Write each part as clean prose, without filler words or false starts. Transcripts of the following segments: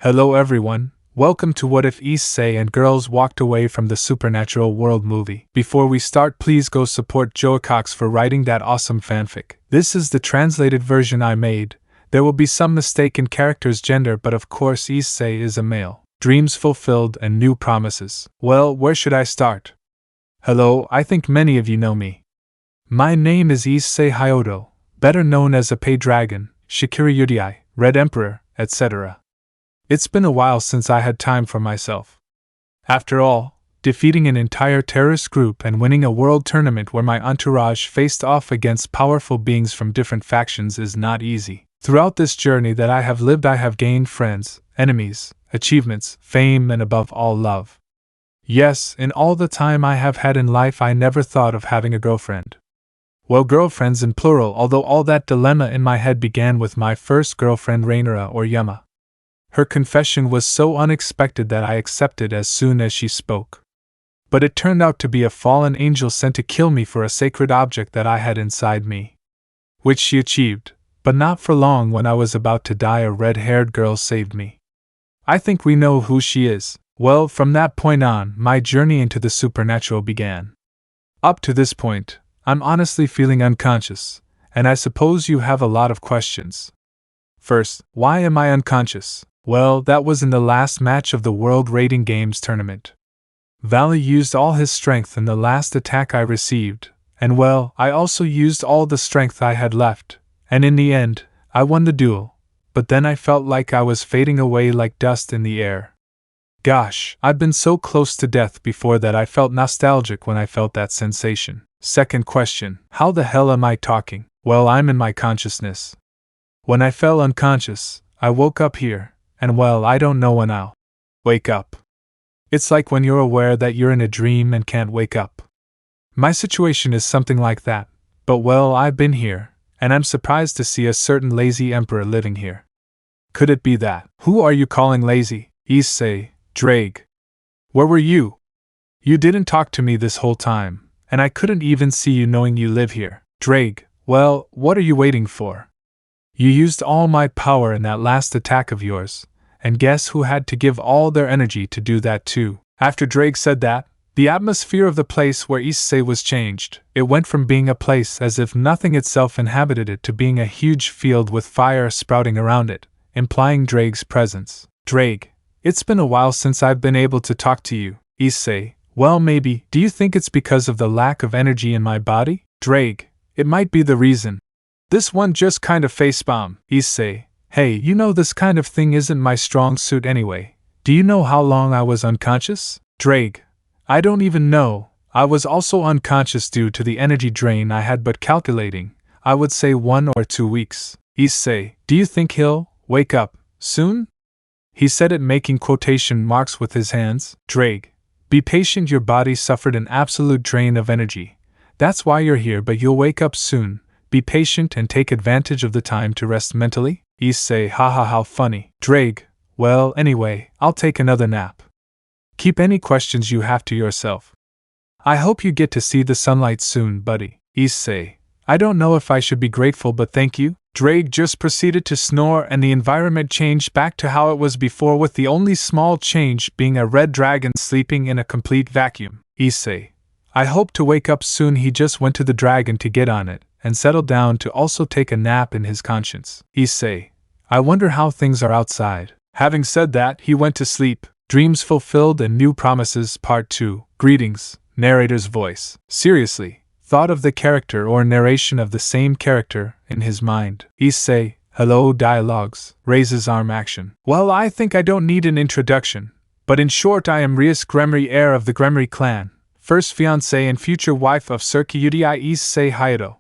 Hello everyone, welcome to What If Issei and Girls Walked Away from the Supernatural World movie. Before we start, please go support Joe Cox for writing that awesome fanfic. This is the translated version I made. There will be some mistake in character's gender, but of course Issei is a male. Dreams fulfilled and new promises. Well, where should I start? Hello, I think many of you know me. My name is Issei Hyoudou, better known as a paid dragon, Shikiri Red Emperor, etc. It's been a while since I had time for myself. After all, defeating an entire terrorist group and winning a world tournament where my entourage faced off against powerful beings from different factions is not easy. Throughout this journey that I have lived, I have gained friends, enemies, achievements, fame, and above all, love. Yes, in all the time I have had in life, I never thought of having a girlfriend. Well, girlfriends in plural, although all that dilemma in my head began with my first girlfriend, Reinera or Yama. Her confession was so unexpected that I accepted as soon as she spoke. But it turned out to be a fallen angel sent to kill me for a sacred object that I had inside me. Which she achieved, but not for long. When I was about to die, a red-haired girl saved me. I think we know who she is. Well, from that point on, my journey into the supernatural began. Up to this point, I'm honestly feeling unconscious, and I suppose you have a lot of questions. First, why am I unconscious? Well, that was in the last match of the World Rating Games tournament. Valley used all his strength in the last attack I received, and well, I also used all the strength I had left, and in the end, I won the duel, but then I felt like I was fading away like dust in the air. Gosh, I've been so close to death before that I felt nostalgic when I felt that sensation. Second question, how the hell am I talking? Well, I'm in my consciousness. When I fell unconscious, I woke up here, and well, I don't know when I'll wake up. It's like when you're aware that you're in a dream and can't wake up. My situation is something like that, but well, I've been here, and I'm surprised to see a certain lazy emperor living here. Could it be that? Who are you calling lazy? Issei, Ddraig. Where were you? You didn't talk to me this whole time, and I couldn't even see you knowing you live here. Ddraig, well, what are you waiting for? You used all my power in that last attack of yours, and guess who had to give all their energy to do that too? After Ddraig said that, the atmosphere of the place where Issei was changed. It went from being a place as if nothing itself inhabited it to being a huge field with fire sprouting around it, implying Ddraig's presence. Ddraig, it's been a while since I've been able to talk to you. Issei, well, maybe. Do you think it's because of the lack of energy in my body? Ddraig, it might be the reason. This one just kind of facepalm. Issei, hey, you know this kind of thing isn't my strong suit anyway. Do you know how long I was unconscious? Ddraig, I don't even know. I was also unconscious due to the energy drain I had, but calculating, I would say 1 or 2 weeks. Issei, do you think he'll wake up soon? He said it making quotation marks with his hands. Ddraig, be patient, your body suffered an absolute drain of energy. That's why you're here, but you'll wake up soon. Be patient and take advantage of the time to rest mentally. Issei, haha, how funny. Ddraig, well, anyway, I'll take another nap. Keep any questions you have to yourself. I hope you get to see the sunlight soon, buddy. Issei, I don't know if I should be grateful, but thank you. Ddraig just proceeded to snore, and the environment changed back to how it was before, with the only small change being a red dragon sleeping in a complete vacuum. Issei, I hope to wake up soon. He just went to the dragon to get on it, and settled down to also take a nap in his conscience. Issei, I wonder how things are outside. Having said that, he went to sleep. Dreams fulfilled and new promises, Part 2. Greetings, narrator's voice. Seriously, thought of the character or narration of the same character in his mind. Issei, hello, dialogues, raises arm action. Well, I think I don't need an introduction, but in short, I am Rius Gremory, heir of the Gremory clan, first fiancé and future wife of Sirzechs Issei Hyoudou.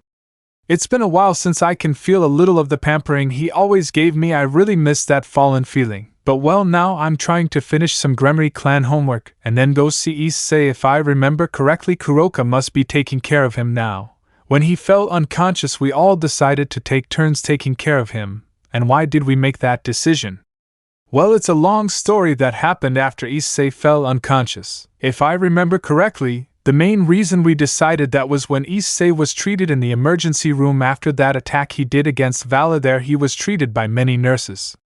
It's been a while since I can feel a little of the pampering he always gave me. I really miss that fallen feeling. But well, now I'm trying to finish some Gremory clan homework and then go see Issei. If I remember correctly, Kuroka must be taking care of him now. When he fell unconscious, we all decided to take turns taking care of him. And why did we make that decision? Well, it's a long story that happened after Issei fell unconscious. If I remember correctly, the main reason we decided that was when Issei was treated in the emergency room after that attack he did against Vala. There he was treated by many nurses,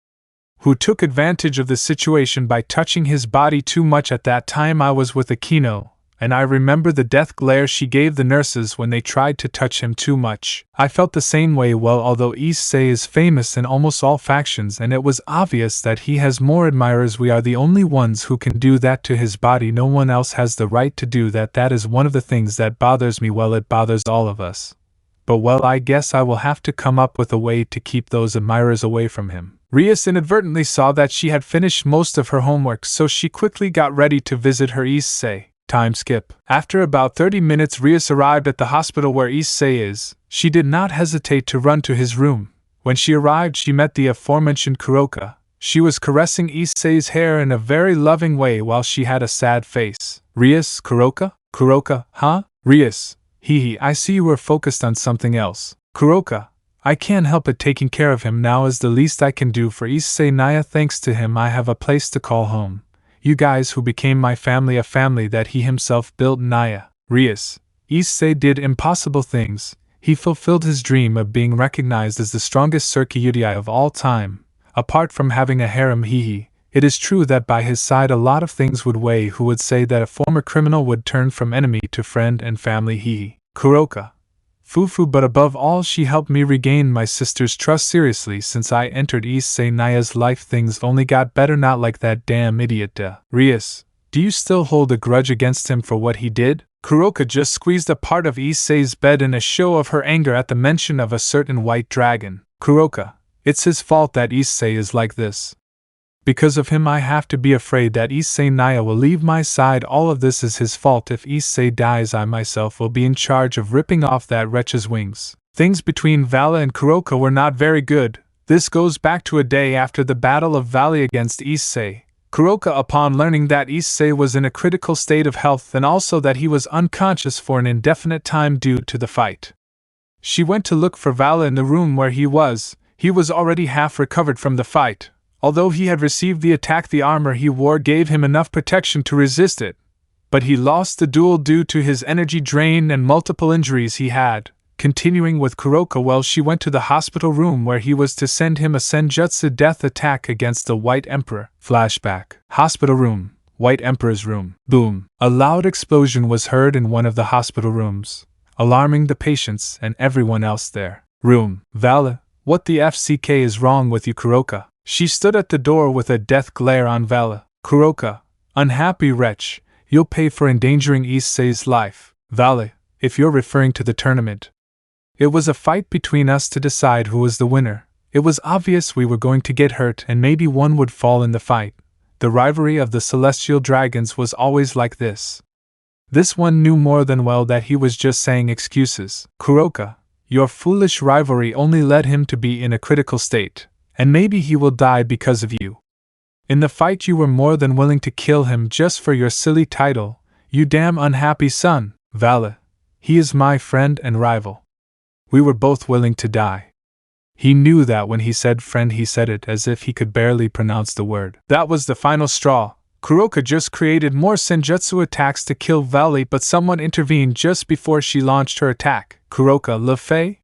who took advantage of the situation by touching his body too much. At that time I was with Aquino, and I remember the death glare she gave the nurses when they tried to touch him too much. I felt the same way. Well, although Issei is famous in almost all factions and it was obvious that he has more admirers, we are the only ones who can do that to his body. No one else has the right to do that. That is one of the things that bothers me. Well, it bothers all of us. But well, I guess I will have to come up with a way to keep those admirers away from him. Rius inadvertently saw that she had finished most of her homework, so she quickly got ready to visit her Issei. Time skip. After about 30 minutes, Rius arrived at the hospital where Issei is. She did not hesitate to run to his room. When she arrived, she met the aforementioned Kuoh. She was caressing Issei's hair in a very loving way while she had a sad face. Rius, Kuoh? Kuoh, huh? Rius, hehe, I see you were focused on something else. Kuoh, I can't help it. Taking care of him now is the least I can do for Issei Naya. Thanks to him I have a place to call home. You guys who became my family, a family that he himself built. Naya. Rius. Issei did impossible things. He fulfilled his dream of being recognized as the strongest Sirzechs of all time. Apart from having a harem, hehe, it is true that by his side a lot of things would weigh. Who would say that a former criminal would turn from enemy to friend and family? Hehe. Kuoh. Fufu, but above all she helped me regain my sister's trust. Seriously, since I entered Issei Naya's life things only got better. Not like that damn idiot. Rius, do you still hold a grudge against him for what he did? Kuoh just squeezed a part of Issei's bed in a show of her anger at the mention of a certain white dragon. Kuoh, it's his fault that Issei is like this. Because of him I have to be afraid that Issei Naya will leave my side. All of this is his fault. If Issei dies, I myself will be in charge of ripping off that wretch's wings. Things between Vala and Kuoh were not very good. This goes back to a day after the Battle of Valley against Issei. Kuoh, upon learning that Issei was in a critical state of health and also that he was unconscious for an indefinite time due to the fight, she went to look for Vala in the room where he was. He was already half recovered from the fight. Although he had received the attack, the armor he wore gave him enough protection to resist it. But he lost the duel due to his energy drain and multiple injuries he had. Continuing with Kuoh, well, she went to the hospital room where he was to send him a senjutsu death attack against the White Emperor. Flashback. Hospital room. White Emperor's room. Boom. A loud explosion was heard in one of the hospital rooms, alarming the patients and everyone else there. Room. Vala, what the FCK is wrong with you? Kuoh. She stood at the door with a death glare on Vala. Kuoh, unhappy wretch, you'll pay for endangering Issei's life. Vala, if you're referring to the tournament. It was a fight between us to decide who was the winner. It was obvious we were going to get hurt and maybe one would fall in the fight. The rivalry of the celestial dragons was always like this. This one knew more than well that he was just saying excuses. Kuoh, your foolish rivalry only led him to be in a critical state. And maybe he will die because of you. In the fight you were more than willing to kill him just for your silly title, you damn unhappy son. Vala, he is my friend and rival. We were both willing to die. He knew that when he said friend he said it as if he could barely pronounce the word. That was the final straw. Kuoh just created more senjutsu attacks to kill Vala, but someone intervened just before she launched her attack. Kuoh, Le Fay?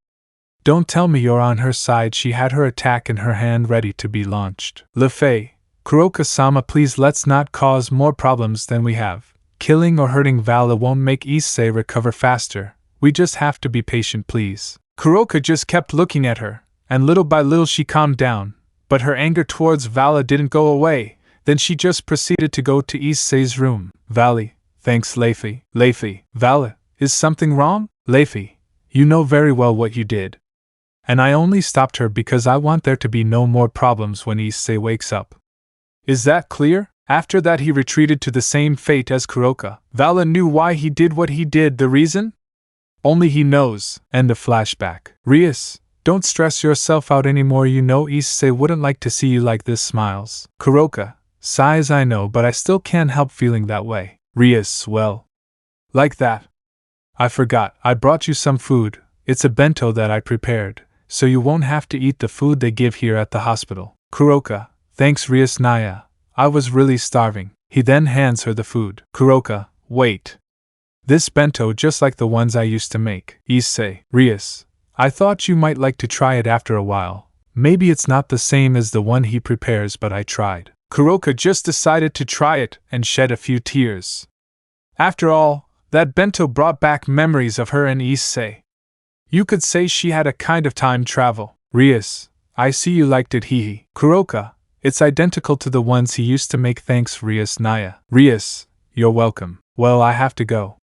Don't tell me you're on her side. She had her attack in her hand ready to be launched. Le Fay, Kuoh-sama, please let's not cause more problems than we have. Killing or hurting Vala won't make Issei recover faster. We just have to be patient, please. Kuoh just kept looking at her, and little by little she calmed down, but her anger towards Vala didn't go away. Then she just proceeded to go to Issei's room. Vala, thanks Leifi. Leifi, Vala, is something wrong? Leifi, you know very well what you did. And I only stopped her because I want there to be no more problems when Issei wakes up. Is that clear? After that he retreated to the same fate as Kuoh. Vala knew why he did what he did. The reason? Only he knows. End of flashback. Rius, don't stress yourself out anymore. You know Issei wouldn't like to see you like this. Smiles. Kuoh, sighs. I know, but I still can't help feeling that way. Rius, well, like that. I forgot, I brought you some food. It's a bento that I prepared, so you won't have to eat the food they give here at the hospital. Kuoh, thanks Rius Naya. I was really starving. He then hands her the food. Kuoh, wait. This bento just like the ones I used to make. Issei, Rius, I thought you might like to try it after a while. Maybe it's not the same as the one he prepares, but I tried. Kuroka just decided to try it and shed a few tears. After all, that bento brought back memories of her and Issei. You could say she had a kind of time travel. Rius, I see you liked it, hehe. Kuroka, it's identical to the ones he used to make. Thanks, Rius. Naya. Rius, you're welcome. Well, I have to go.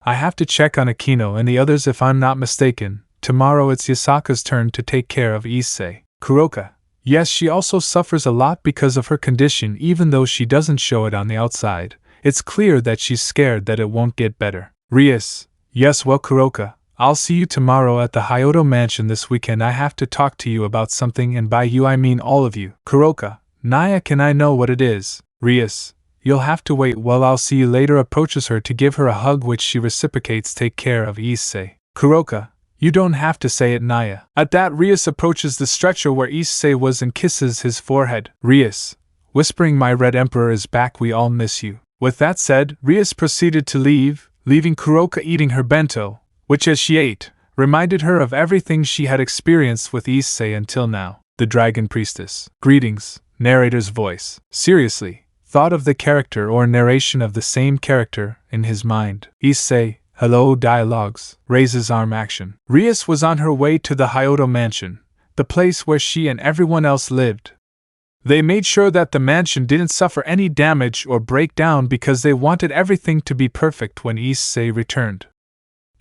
I have to check on Akino and the others. If I'm not mistaken, tomorrow it's Yasaka's turn to take care of Issei. Kuroka, yes, she also suffers a lot because of her condition. Even though she doesn't show it on the outside, it's clear that she's scared that it won't get better. Rius, yes, well, Kuroka, I'll see you tomorrow at the Hyoudou mansion this weekend. I have to talk to you about something, and by you I mean all of you. Kuroka, Naya, can I know what it is? Rius, you'll have to wait. Well, I'll see you later. Approaches her to give her a hug, which she reciprocates. Take care of Issei. Kuroka, you don't have to say it, Naya. At that, Rius approaches the stretcher where Issei was and kisses his forehead. Rius, whispering, my Red Emperor is back. We all miss you. With that said, Rius proceeded to leave, leaving Kuroka eating her bento, which as she ate, reminded her of everything she had experienced with Issei until now. The Dragon Priestess. Greetings, narrator's voice. Seriously, thought of the character or narration of the same character in his mind. Issei, hello. Dialogues. Raises arm action. Rius was on her way to the Hyoudou mansion, the place where she and everyone else lived. They made sure that the mansion didn't suffer any damage or break down because they wanted everything to be perfect when Issei returned.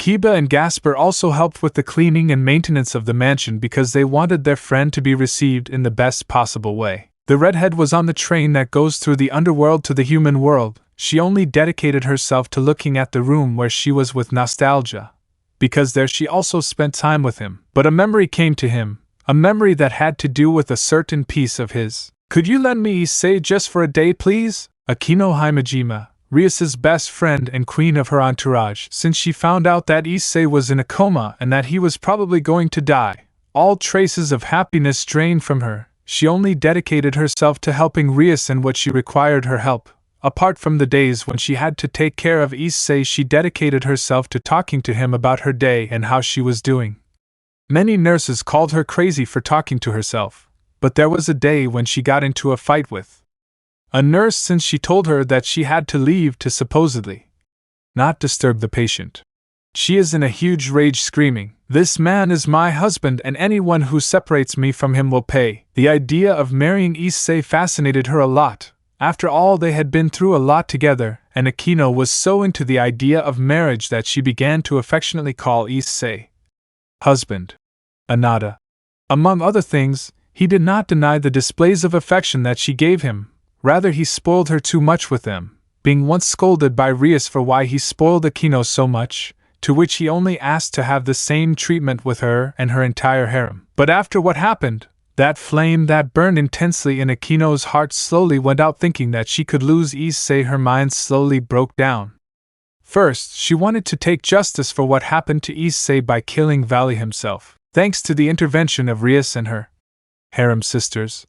Kiba and Gasper also helped with the cleaning and maintenance of the mansion because they wanted their friend to be received in the best possible way. The redhead was on the train that goes through the underworld to the human world. She only dedicated herself to looking at the room where she was with nostalgia, because there she also spent time with him. But a memory came to him, a memory that had to do with a certain piece of his. Could you lend me Issei just for a day, please? Akino Himejima, Rius's best friend and queen of her entourage, since she found out that Issei was in a coma and that he was probably going to die, all traces of happiness drained from her, she only dedicated herself to helping Rius in what she required her help. Apart from the days when she had to take care of Issei, she dedicated herself to talking to him about her day and how she was doing. Many nurses called her crazy for talking to herself, but there was a day when she got into a fight with a nurse since she told her that she had to leave to supposedly not disturb the patient. She is in a huge rage, screaming, "This man is my husband and anyone who separates me from him will pay." The idea of marrying Issei fascinated her a lot. After all, they had been through a lot together, and Akino was so into the idea of marriage that she began to affectionately call Issei husband. Anada. Among other things, he did not deny the displays of affection that she gave him. Rather, he spoiled her too much with them, being once scolded by Rius for why he spoiled Akino so much, to which he only asked to have the same treatment with her and her entire harem. But after what happened, that flame that burned intensely in Akino's heart slowly went out. Thinking that she could lose Issei, her mind slowly broke down. First, she wanted to take justice for what happened to Issei by killing Valley himself. Thanks to the intervention of Rius and her harem sisters,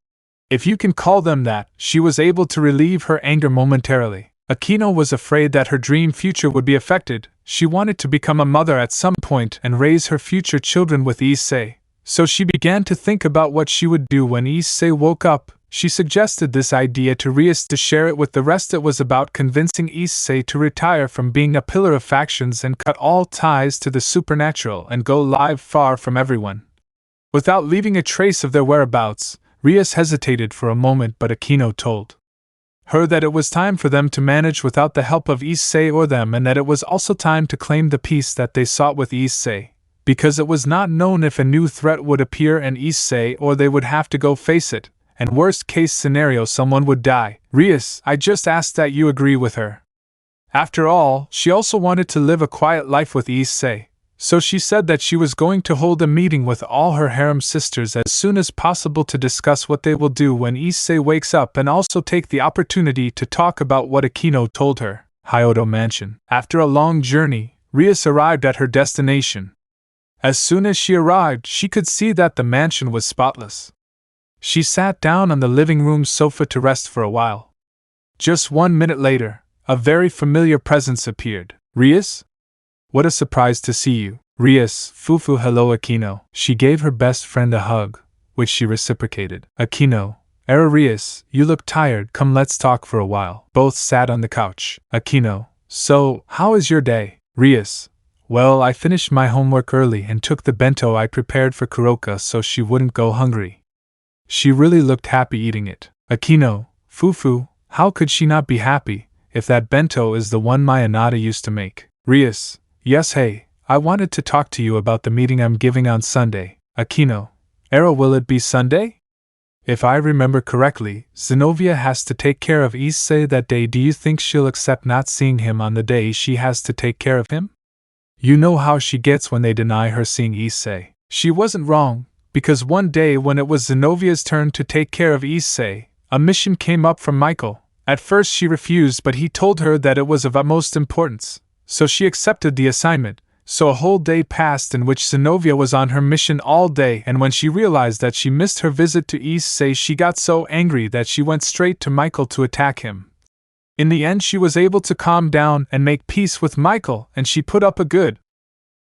if you can call them that, she was able to relieve her anger momentarily. Akino was afraid that her dream future would be affected. She wanted to become a mother at some point and raise her future children with Issei. So she began to think about what she would do when Issei woke up. She suggested this idea to Rius to share it with the rest. It was about convincing Issei to retire from being a pillar of factions and cut all ties to the supernatural and go live far from everyone, without leaving a trace of their whereabouts. Rius hesitated for a moment, but Akino told her that it was time for them to manage without the help of Issei or them, and that it was also time to claim the peace that they sought with Issei, because it was not known if a new threat would appear in Issei or they would have to go face it, and worst case scenario, someone would die. Rius, I just asked that you agree with her. After all, she also wanted to live a quiet life with Issei. So she said that she was going to hold a meeting with all her harem sisters as soon as possible to discuss what they will do when Issei wakes up, and also take the opportunity to talk about what Akino told her. Hyoudou Mansion. After a long journey, Rius arrived at her destination. As soon as she arrived, she could see that the mansion was spotless. She sat down on the living room sofa to rest for a while. Just 1 minute later, a very familiar presence appeared. Rius? What a surprise to see you. Rius, Fufu, hello Akino. She gave her best friend a hug, which she reciprocated. Aquino, Rius, you look tired, come let's talk for a while. Both sat on the couch. Aquino, so, how is your day? Rius, well, I finished my homework early and took the bento I prepared for Kuroka so she wouldn't go hungry. She really looked happy eating it. Aquino, Fufu, how could she not be happy, if that bento is the one my Anata used to make? Rius, yes, hey, I wanted to talk to you about the meeting I'm giving on Sunday. Aquino, will it be Sunday? If I remember correctly, Zenobia has to take care of Issei that day. Do you think she'll accept not seeing him on the day she has to take care of him? You know how she gets when they deny her seeing Issei. She wasn't wrong, because one day when it was Zenobia's turn to take care of Issei, a mission came up from Michael. At first she refused, but he told her that it was of utmost importance, so she accepted the assignment. So a whole day passed in which Zenobia was on her mission all day, and when she realized that she missed her visit to Issei, she got so angry that she went straight to Michael to attack him. In the end she was able to calm down and make peace with Michael, and she put up a good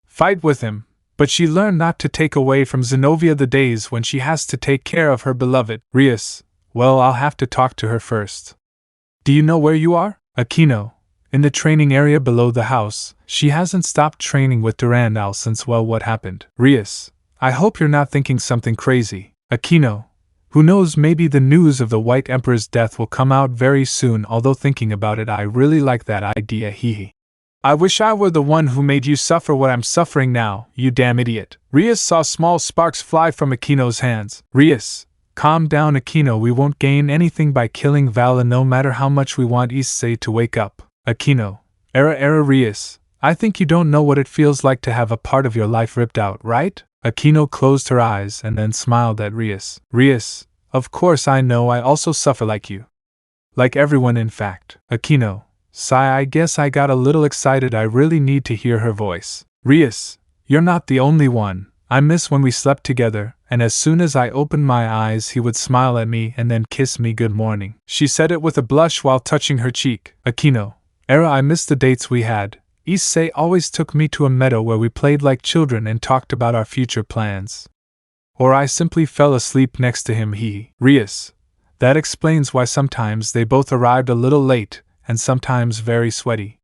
fight with him, but she learned not to take away from Zenobia the days when she has to take care of her beloved. Rius, well, I'll have to talk to her first. Do you know where you are? Aquino, in the training area below the house. She hasn't stopped training with Durandal since, well, what happened? Rius, I hope you're not thinking something crazy. Aquino, who knows, maybe the news of the White Emperor's death will come out very soon, although thinking about it I really like that idea, hehe. I wish I were the one who made you suffer what I'm suffering now, you damn idiot. Rius saw small sparks fly from Aquino's hands. Rius, calm down Aquino, we won't gain anything by killing Vala no matter how much we want Issei to wake up. Aquino, Rius, I think you don't know what it feels like to have a part of your life ripped out, right? Aquino closed her eyes and then smiled at Rius. Rius, of course I know, I also suffer like you. Like everyone, in fact. Aquino, sigh, I guess I got a little excited, I really need to hear her voice. Rius, you're not the only one. I miss when we slept together, and as soon as I opened my eyes he would smile at me and then kiss me good morning. She said it with a blush while touching her cheek. Aquino, I miss the dates we had. Issei always took me to a meadow where we played like children and talked about our future plans. Or I simply fell asleep next to him, hehe. Rius, that explains why sometimes they both arrived a little late, and sometimes very sweaty.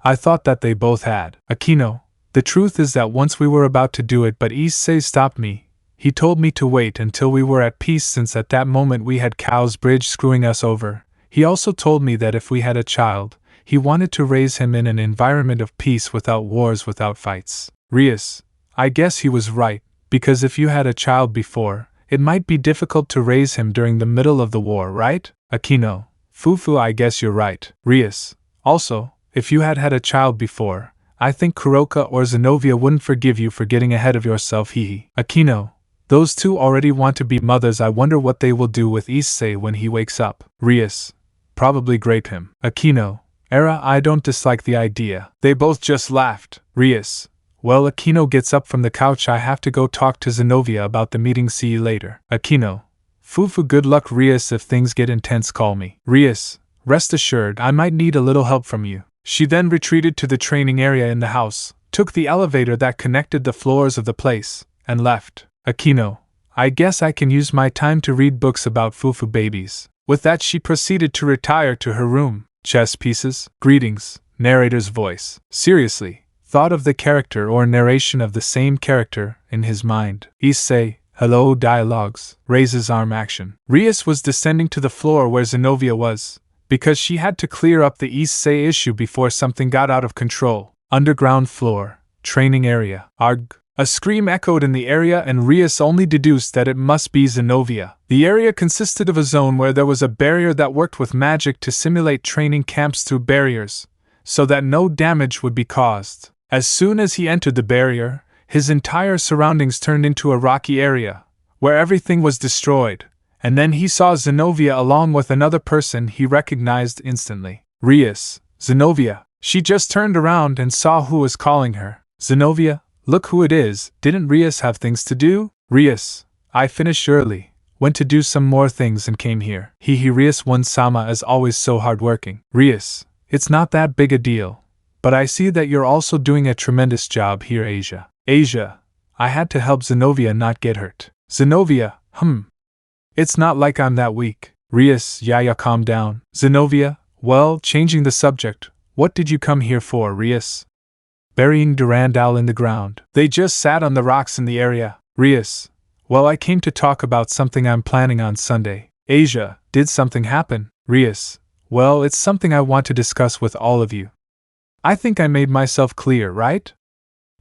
I thought that they both had. Aquino, the truth is that once we were about to do it, but Issei stopped me. He told me to wait until we were at peace, since at that moment we had Cow's Bridge screwing us over. He also told me that if we had a child, he wanted to raise him in an environment of peace, without wars, without fights. Rius, I guess he was right, because if you had a child before, it might be difficult to raise him during the middle of the war, right? Aquino, Fufu, I guess you're right. Rius, also, if you had had a child before, I think Kuroka or Zenobia wouldn't forgive you for getting ahead of yourself, hehe. Aquino, those two already want to be mothers, I wonder what they will do with Issei when he wakes up. Rius, probably grape him. Aquino, I don't dislike the idea. They both just laughed. Rius, well, Aquino gets up from the couch, I have to go talk to Zenobia about the meeting, see you later. Aquino, Fufu, good luck. Rius, if things get intense call me. Rius, rest assured I might need a little help from you. She then retreated to the training area in the house, took the elevator that connected the floors of the place, and left. Aquino, I guess I can use my time to read books about Fufu babies. With that she proceeded to retire to her room. Chess pieces, greetings, narrator's voice. Seriously, thought of the character or narration of the same character in his mind. Issei, hello, dialogues, raises arm action. Rius was descending to the floor where Zenobia was, because she had to clear up the Issei issue before something got out of control. Underground floor, training area. Arg. A scream echoed in the area and Rius only deduced that it must be Zenobia. The area consisted of a zone where there was a barrier that worked with magic to simulate training camps through barriers, so that no damage would be caused. As soon as he entered the barrier, his entire surroundings turned into a rocky area, where everything was destroyed, and then he saw Zenobia along with another person he recognized instantly. Rius, Zenobia. She just turned around and saw who was calling her. Zenobia, look who it is. Didn't Rius have things to do? Rius, I finished early, went to do some more things and came here. Hehe. Rius, one-sama is always so hardworking. Rius, it's not that big a deal, but I see that you're also doing a tremendous job here. Asia, I had to help Zenobia not get hurt. Zenobia, It's not like I'm that weak. Rius, yeah, calm down. Zenobia, well, changing the subject, what did you come here for, Rius? Burying Durandal in the ground. They just sat on the rocks in the area. Rius, well, I came to talk about something I'm planning on Sunday. Asia, did something happen? Rius, well, it's something I want to discuss with all of you. I think I made myself clear, right?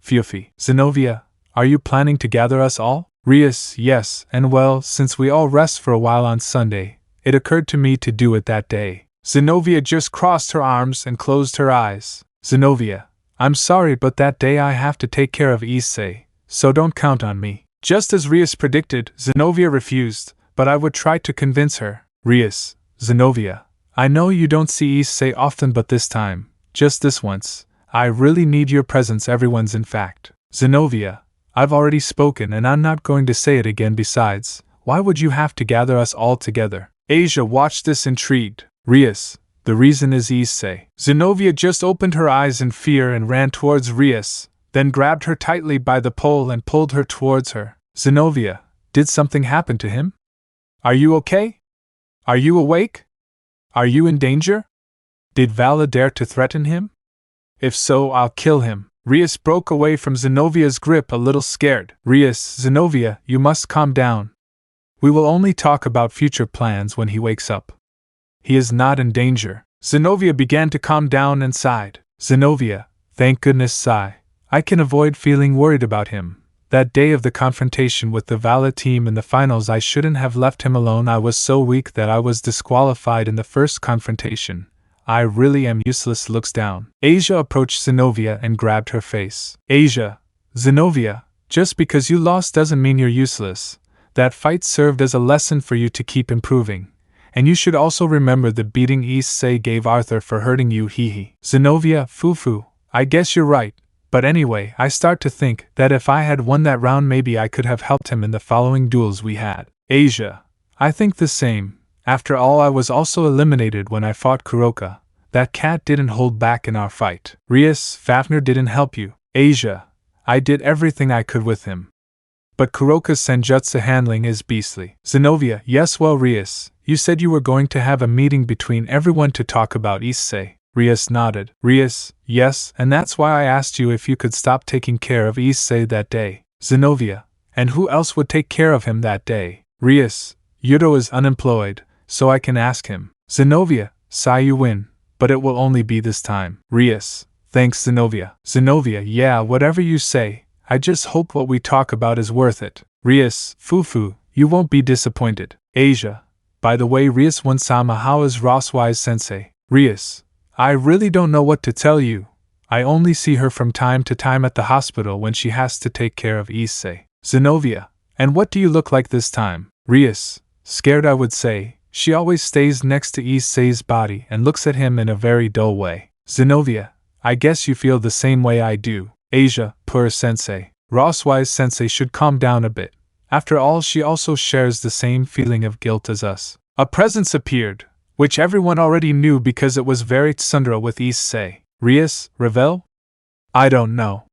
Fiufi, Zenobia, are you planning to gather us all? Rius, yes, and well, since we all rest for a while on Sunday, it occurred to me to do it that day. Zenobia just crossed her arms and closed her eyes. Zenobia, I'm sorry, but that day I have to take care of Issei, so don't count on me. Just as Rius predicted, Zenobia refused, but I would try to convince her. Rius, Zenobia, I know you don't see Issei often, but this time, just this once, I really need your presence. Everyone's in fact. Zenobia, I've already spoken and I'm not going to say it again. Besides, why would you have to gather us all together? Asia watched this intrigued. Rius, the reason is Issei. Zenobia just opened her eyes in fear and ran towards Rius, then grabbed her tightly by the pole and pulled her towards her. Zenobia, did something happen to him? Are you okay? Are you awake? Are you in danger? Did Vala dare to threaten him? If so, I'll kill him. Rius broke away from Zenovia's grip a little scared. Rius, Zenobia, you must calm down. We will only talk about future plans when he wakes up. He is not in danger. Zenobia began to calm down and sighed. Zenobia, thank goodness, sigh. I can avoid feeling worried about him. That day of the confrontation with the Vala team in the finals, I shouldn't have left him alone. I was so weak that I was disqualified in the first confrontation. I really am useless. Looks down. Asia approached Zenobia and grabbed her face. Asia, Zenobia, just because you lost doesn't mean you're useless. That fight served as a lesson for you to keep improving. And you should also remember the beating Issei gave Arthur for hurting you, hehe. Zenobia, foo-foo, I guess you're right. But anyway, I start to think that if I had won that round, maybe I could have helped him in the following duels we had. Asia, I think the same. After all, I was also eliminated when I fought Kuroka. That cat didn't hold back in our fight. Rius, Fafnir didn't help you. Asia, I did everything I could with him. But Kuroka's senjutsu handling is beastly. Zenobia, yes, well, Rius, you said you were going to have a meeting between everyone to talk about Issei. Rius nodded. Rius, yes, and that's why I asked you if you could stop taking care of Issei that day. Zenobia, and who else would take care of him that day? Rius, Hyoudou is unemployed, so I can ask him. Zenobia, sigh, you win, but it will only be this time. Rius, thanks, Zenobia. Zenobia, yeah, whatever you say. I just hope what we talk about is worth it. Rius, foo-foo, you won't be disappointed. Asia, by the way, Rius Wansama, how is Roswise Sensei? Rius, I really don't know what to tell you. I only see her from time to time at the hospital when she has to take care of Issei. Zenobia, and what do you look like this time? Rius, scared, I would say. She always stays next to Issei's body and looks at him in a very dull way. Zenobia, I guess you feel the same way I do. Asia, poor Sensei. Roswise Sensei should calm down a bit. After all, she also shares the same feeling of guilt as us. A presence appeared, which everyone already knew because it was very tsundra with Issei. Rius, Revel? I don't know.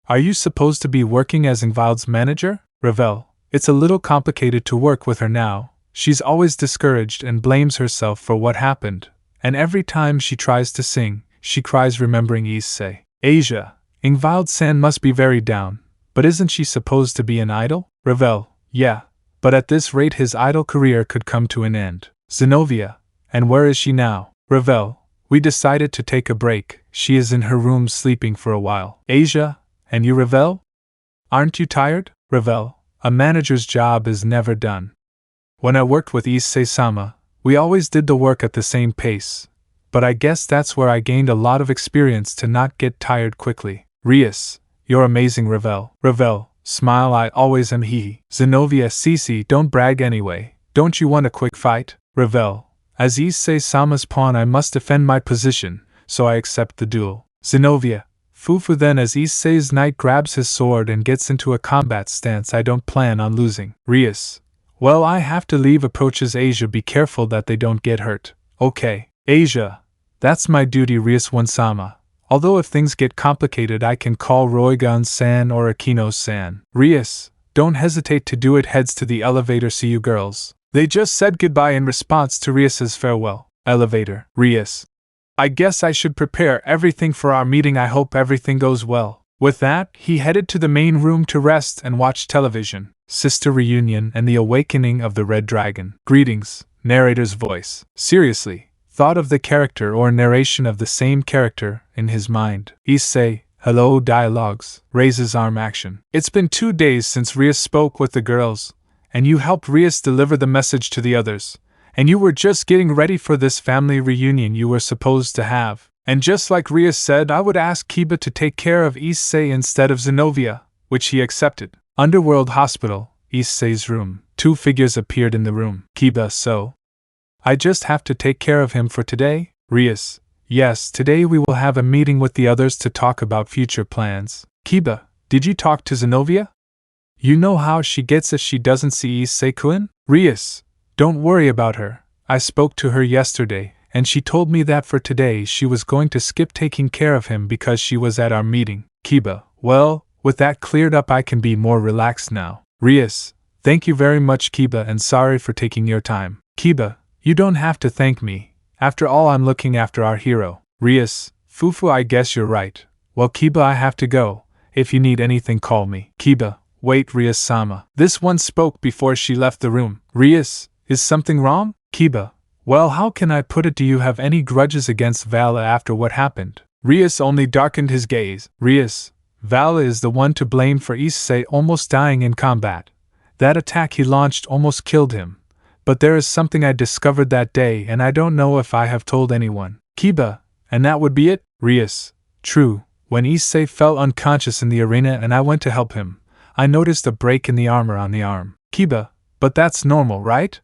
Are you supposed to be working as Ingvald's manager? Revel, it's a little complicated to work with her now. She's always discouraged and blames herself for what happened, and every time she tries to sing, she cries remembering Issei. Asia, Ingvald-san must be very down, but isn't she supposed to be an idol? Revel, yeah, but at this rate his idol career could come to an end. Zenobia, and where is she now? Revel, we decided to take a break. She is in her room sleeping for a while. Asia, and you, Revel? Aren't you tired? Revel, a manager's job is never done. When I worked with Issei-sama, we always did the work at the same pace, but I guess that's where I gained a lot of experience to not get tired quickly. Rius, you're amazing, Revel. Revel, smile, I always am, hehe. Zenobia, Cece, don't brag anyway. Don't you want a quick fight? Revel, as Issei-sama's pawn I must defend my position, so I accept the duel. Zenobia, foo-foo, then as Issei's knight grabs his sword and gets into a combat stance, I don't plan on losing. Rius, well, I have to leave. Approaches Asia, be careful that they don't get hurt. Okay. Asia, that's my duty. Rius Wansama, although if things get complicated I can call Roigan-san or Akino-san. Rius, don't hesitate to do it. Heads to the elevator. See you girls. They just said goodbye in response to Rius's farewell. Elevator. Rius. I guess I should prepare everything for our meeting. I hope everything goes well. With that, he headed to the main room to rest and watch television. Sister Reunion and the Awakening of the Red Dragon. Greetings. Narrator's voice. Seriously, thought of the character or narration of the same character in his mind. Issei, hello dialogues. Raises arm action. It's been 2 days since Rius spoke with the girls, and you helped Rius deliver the message to the others. And you were just getting ready for this family reunion you were supposed to have. And just like Rius said, I would ask Kiba to take care of Issei instead of Zenobia, which he accepted. Underworld Hospital, Issei's room. 2 figures appeared in the room. Kiba, so? I just have to take care of him for today? Rius, yes, today we will have a meeting with the others to talk about future plans. Kiba, did you talk to Zenobia? You know how she gets if she doesn't see Issei-kun? Rius, don't worry about her. I spoke to her yesterday, and she told me that for today she was going to skip taking care of him because she was at our meeting. Kiba, well, with that cleared up I can be more relaxed now. Rius, thank you very much Kiba, and sorry for taking your time. Kiba, you don't have to thank me. After all, I'm looking after our hero. Rius, Fufu, I guess you're right. Well Kiba, I have to go. If you need anything, call me. Kiba, wait, Rius-sama. This one spoke before she left the room. Rius, is something wrong? Kiba, well, how can I put it? Do you have any grudges against Vala after what happened? Rius only darkened his gaze. Rius, Vala is the one to blame for Issei almost dying in combat. That attack he launched almost killed him. But there is something I discovered that day, and I don't know if I have told anyone. Kiba, and that would be it? Rius, true. When Issei fell unconscious in the arena and I went to help him, I noticed a break in the armor on the arm. Kiba, but that's normal, right?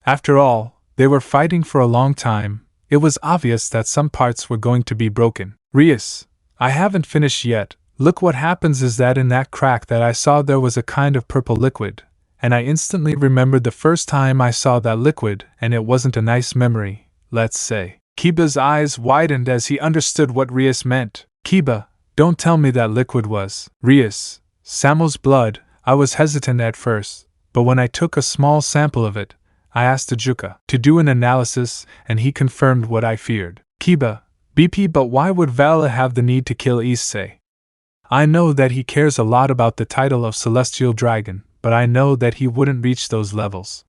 After all, they were fighting for a long time. It was obvious that some parts were going to be broken. Rius, I haven't finished yet. Look, what happens is that in that crack that I saw there was a kind of purple liquid, and I instantly remembered the first time I saw that liquid, and it wasn't a nice memory, let's say. Kiba's eyes widened as he understood what Rius meant. Kiba, don't tell me that liquid was. Rius, Samuel's blood. I was hesitant at first, but when I took a small sample of it, I asked Ajuka to do an analysis, and he confirmed what I feared. Kiba, BP, but why would Vala have the need to kill Issei? I know that he cares a lot about the title of Celestial Dragon, but I know that he wouldn't reach those levels.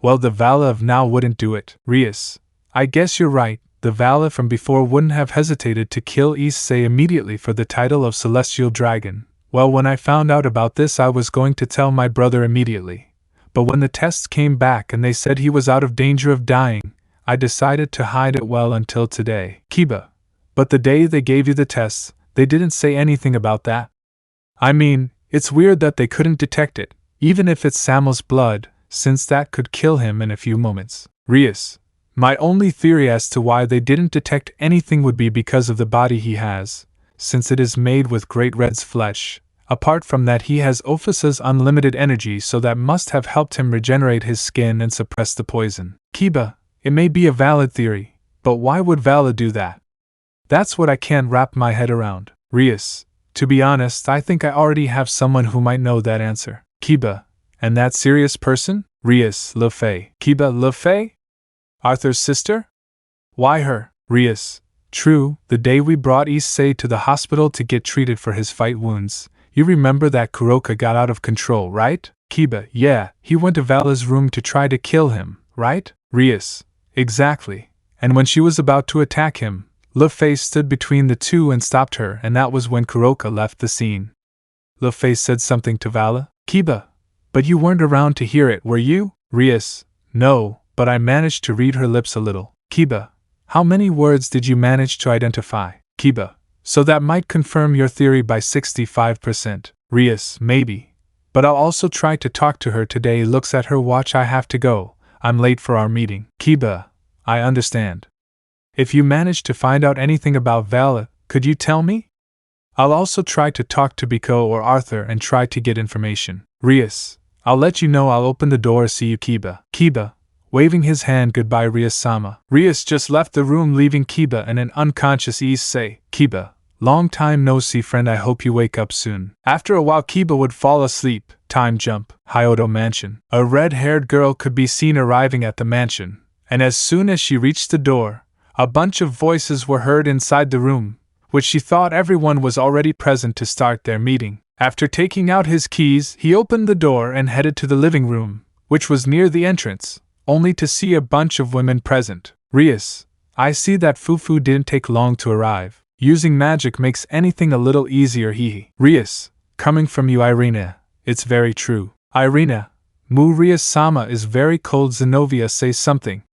Well, the Vala of now wouldn't do it. Rius, I guess you're right. The Vala from before wouldn't have hesitated to kill Issei immediately for the title of Celestial Dragon. Well, when I found out about this, I was going to tell my brother immediately. But when the tests came back and they said he was out of danger of dying, I decided to hide it well until today. Kiba, but the day they gave you the tests, they didn't say anything about that. I mean, it's weird that they couldn't detect it, even if it's Samuel's blood, since that could kill him in a few moments. Rius, my only theory as to why they didn't detect anything would be because of the body he has, since it is made with Great Red's flesh. Apart from that, he has Ophis's unlimited energy, so that must have helped him regenerate his skin and suppress the poison. Kiba, it may be a valid theory, but why would Vala do that? That's what I can't wrap my head around. Rius, to be honest, I think I already have someone who might know that answer. Kiba, and that serious person? Rius, Lefei. Kiba, Lefei? Arthur's sister? Why her? Rius, true, the day we brought Issei to the hospital to get treated for his fight wounds. You remember that Kuroka got out of control, right? Kiba, yeah, he went to Vala's room to try to kill him, right? Rius, exactly. And when she was about to attack him, Lefei stood between the two and stopped her, and that was when Kuroka left the scene. Lefei said something to Vala? Kiba, but you weren't around to hear it, were you? Rius, no, but I managed to read her lips a little. Kiba, how many words did you manage to identify? Kiba, so that might confirm your theory by 65%. Rius, maybe. But I'll also try to talk to her today. Looks at her watch. I have to go. I'm late for our meeting. Kiba, I understand. If you manage to find out anything about Vala, could you tell me? I'll also try to talk to Kuoh or Arthur and try to get information. Rius, I'll let you know. I'll open the door. See you, Kiba. Kiba, waving his hand goodbye. Rius-sama. Rius just left the room, leaving Kiba and an unconscious Issei. Kiba, Long time no see, friend, I hope you wake up soon. After a while Kiba would fall asleep. Time jump. Hyoudou mansion. A red-haired girl could be seen arriving at the mansion, and as soon as she reached the door, a bunch of voices were heard inside the room, which she thought everyone was already present to start their meeting. After taking out his keys, he opened the door and headed to the living room, which was near the entrance, only to see a bunch of women present. Rius, I see that Fufu didn't take long to arrive. Using magic makes anything a little easier, hehe. Rius, coming from you, Irina, it's very true. Irina, Mu Rius-sama is very cold. Zenobia, say something.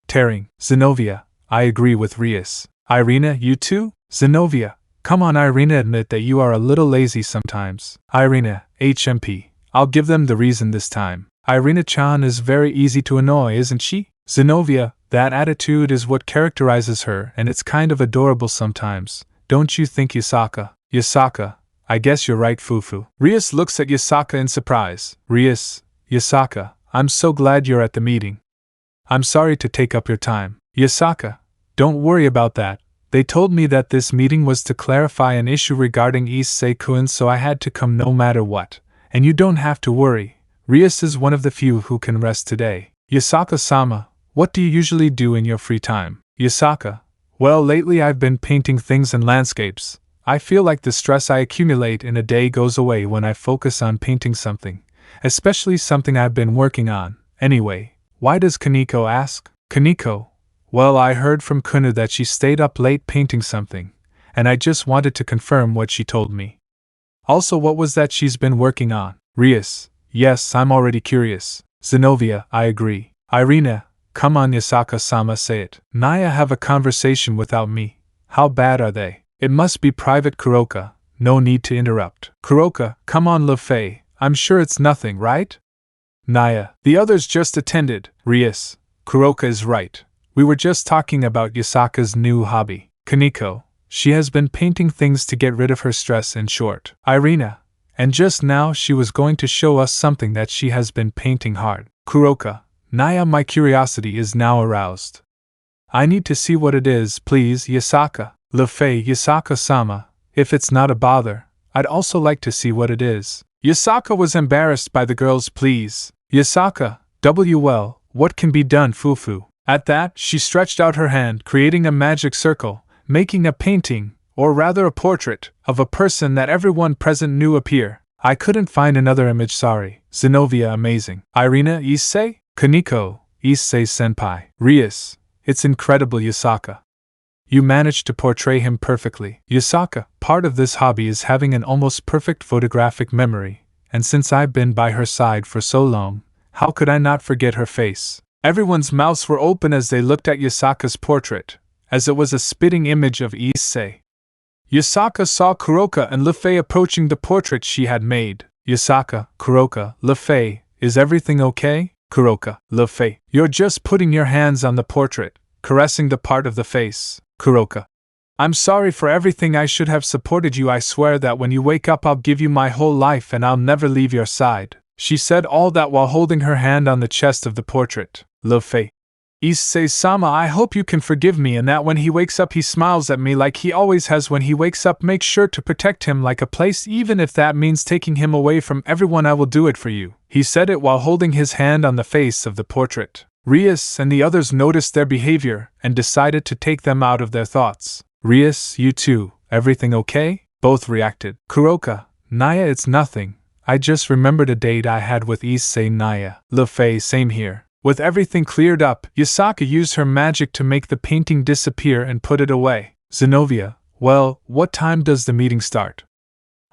Tearing. Zenobia, I agree with Rius. Irina, you too? Zenobia, come on Irina, admit that you are a little lazy sometimes. Irina, HMP, I'll give them the reason this time. Irina-chan is very easy to annoy, isn't she? Zenobia, that attitude is what characterizes her, and it's kind of adorable sometimes. Don't you think, Yasaka? Yasaka, I guess you're right, Fufu. Rius looks at Yasaka in surprise. Rius, Yasaka, I'm so glad you're at the meeting. I'm sorry to take up your time. Yasaka, don't worry about that. They told me that this meeting was to clarify an issue regarding Issei-kun, so I had to come no matter what. And you don't have to worry. Rius is one of the few who can rest today. Yasaka-sama, what do you usually do in your free time? Yasaka, well, lately I've been painting things and landscapes. I feel like the stress I accumulate in a day goes away when I focus on painting something, especially something I've been working on. Anyway, why does Kaneko ask? Kaneko, well, I heard from Kuoh that she stayed up late painting something, and I just wanted to confirm what she told me. Also, what was that she's been working on? Rius, yes, I'm already curious. Zenobia, I agree. Irina, come on Yasaka-sama, say it. Naya have a conversation without me. How bad are they? It must be private. Kuroka, no need to interrupt. Kuroka, come on Lefei, I'm sure it's nothing, right? Naya, the others just attended. Rius, Kuroka is right. We were just talking about Yasaka's new hobby. Kaneko, she has been painting things to get rid of her stress, in short. Irina, and just now she was going to show us something that she has been painting hard. Kuroka, Naya, my curiosity is now aroused. I need to see what it is, please, Yasaka. Lefei, Yasaka-sama, if it's not a bother, I'd also like to see what it is. Yasaka was embarrassed by the girl's pleas. Yasaka, well, what can be done, Fufu? At that, she stretched out her hand, creating a magic circle, making a painting, or rather a portrait, of a person that everyone present knew appear. I couldn't find another image, sorry. Zenobia, amazing. Irina, Issei? Kaneko, Issei-senpai. Rius, it's incredible, Yasaka. You managed to portray him perfectly. Yasaka, part of this hobby is having an almost perfect photographic memory, and since I've been by her side for so long, how could I not forget her face? Everyone's mouths were open as they looked at Yasaka's portrait, as it was a spitting image of Issei. Yasaka saw Kuroka and Lefei approaching the portrait she had made. Yasaka, Kuroka, Lefei, is everything okay? Kuroka, Lefei, you're just putting your hands on the portrait, caressing the part of the face. Kuroka, I'm sorry for everything. I should have supported you. I swear that when you wake up I'll give you my whole life and I'll never leave your side. She said all that while holding her hand on the chest of the portrait. Lefei, Issei-sama, I hope you can forgive me and that when he wakes up he smiles at me like he always has when he wakes up. Make sure to protect him like a place, even if that means taking him away from everyone. I will do it for you. He said it while holding his hand on the face of the portrait. Rius and the others noticed their behavior and decided to take them out of their thoughts. Rius, you too, everything okay? Both reacted. Kuroka, Naya, it's nothing. I just remembered a date I had with Issei. Naya. Lefei, same here. With everything cleared up, Yasaka used her magic to make the painting disappear and put it away. Zenobia, well, what time does the meeting start?